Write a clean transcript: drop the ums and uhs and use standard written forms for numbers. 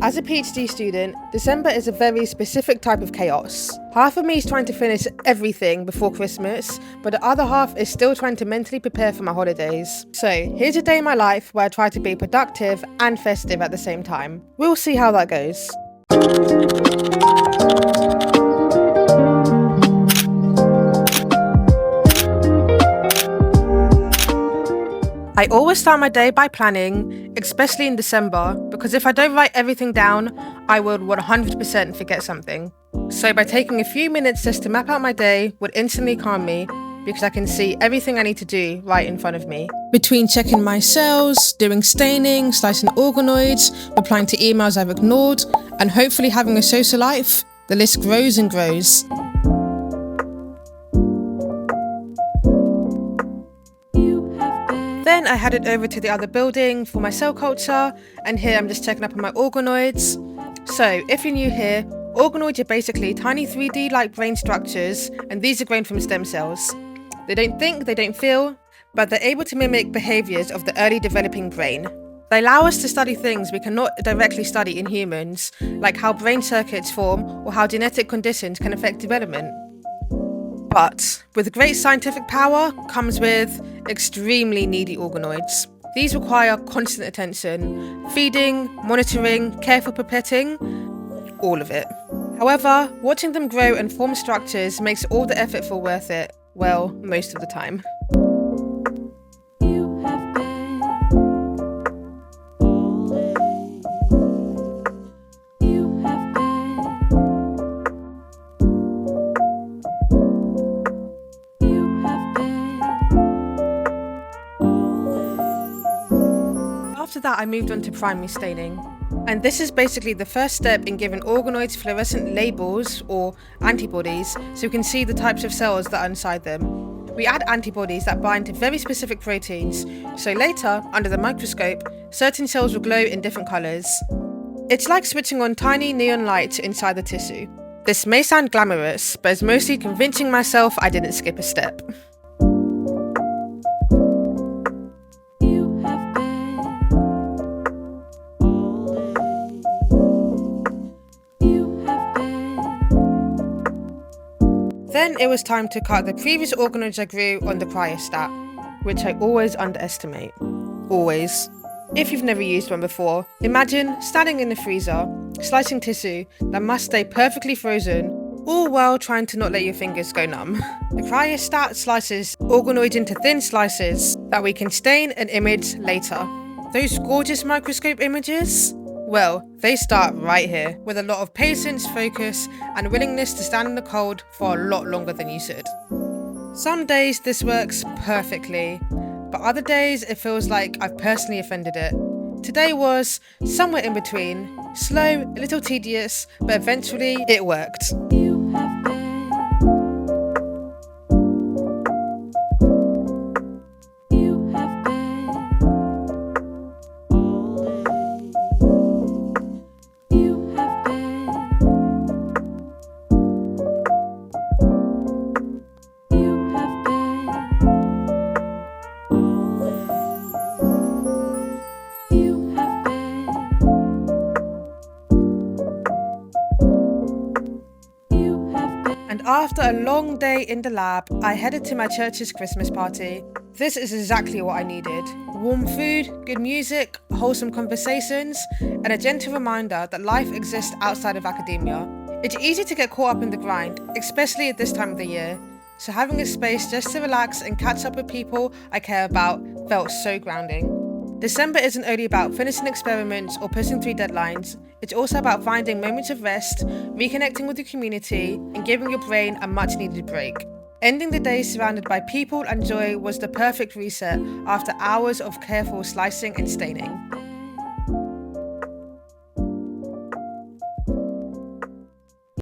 As a PhD student, December is a very specific type of chaos. Half of me is trying to finish everything before Christmas, but the other half is still trying to mentally prepare for my holidays. So here's a day in my life where I try to be productive and festive at the same time. We'll see how that goes. I always start my day by planning, especially in December, because if I don't write everything down, I would 100% forget something. So by taking a few minutes just to map out my day would instantly calm me, because I can see everything I need to do right in front of me. Between checking my cells, doing staining, slicing organoids, replying to emails I've ignored, and hopefully having a social life, the list grows and grows. Then I headed over to the other building for my cell culture, and here I'm just checking up on my organoids. So, if you're new here, organoids are basically tiny 3D-like brain structures, and these are grown from stem cells. They don't think, they don't feel, but they're able to mimic behaviours of the early developing brain. They allow us to study things we cannot directly study in humans, like how brain circuits form or how genetic conditions can affect development. But with great scientific power comes with extremely needy organoids. These require constant attention, feeding, monitoring, careful pipetting, all of it. However, watching them grow and form structures makes all the effort feel worth it, well, most of the time. After that, I moved on to primary staining. And this is basically the first step in giving organoids fluorescent labels, or antibodies, so we can see the types of cells that are inside them. We add antibodies that bind to very specific proteins, so later, under the microscope, certain cells will glow in different colours. It's like switching on tiny neon lights inside the tissue. This may sound glamorous, but it's mostly convincing myself I didn't skip a step. Then it was time to cut the previous organoids I grew on the cryostat, which I always underestimate. Always. If you've never used one before, imagine standing in the freezer, slicing tissue that must stay perfectly frozen, all while trying to not let your fingers go numb. The cryostat slices organoids into thin slices that we can stain and image later. Those gorgeous microscope images? Well, they start right here, with a lot of patience, focus, and willingness to stand in the cold for a lot longer than you should. Some days this works perfectly, but other days it feels like I've personally offended it. Today was somewhere in between, slow, a little tedious, but eventually it worked. And after a long day in the lab, I headed to my church's Christmas party. This is exactly what I needed. Warm food, good music, wholesome conversations, and a gentle reminder that life exists outside of academia. It's easy to get caught up in the grind, especially at this time of the year. So having a space just to relax and catch up with people I care about felt so grounding. December isn't only about finishing experiments or pushing through deadlines, it's also about finding moments of rest, reconnecting with the community, and giving your brain a much needed break. Ending the day surrounded by people and joy was the perfect reset after hours of careful slicing and staining.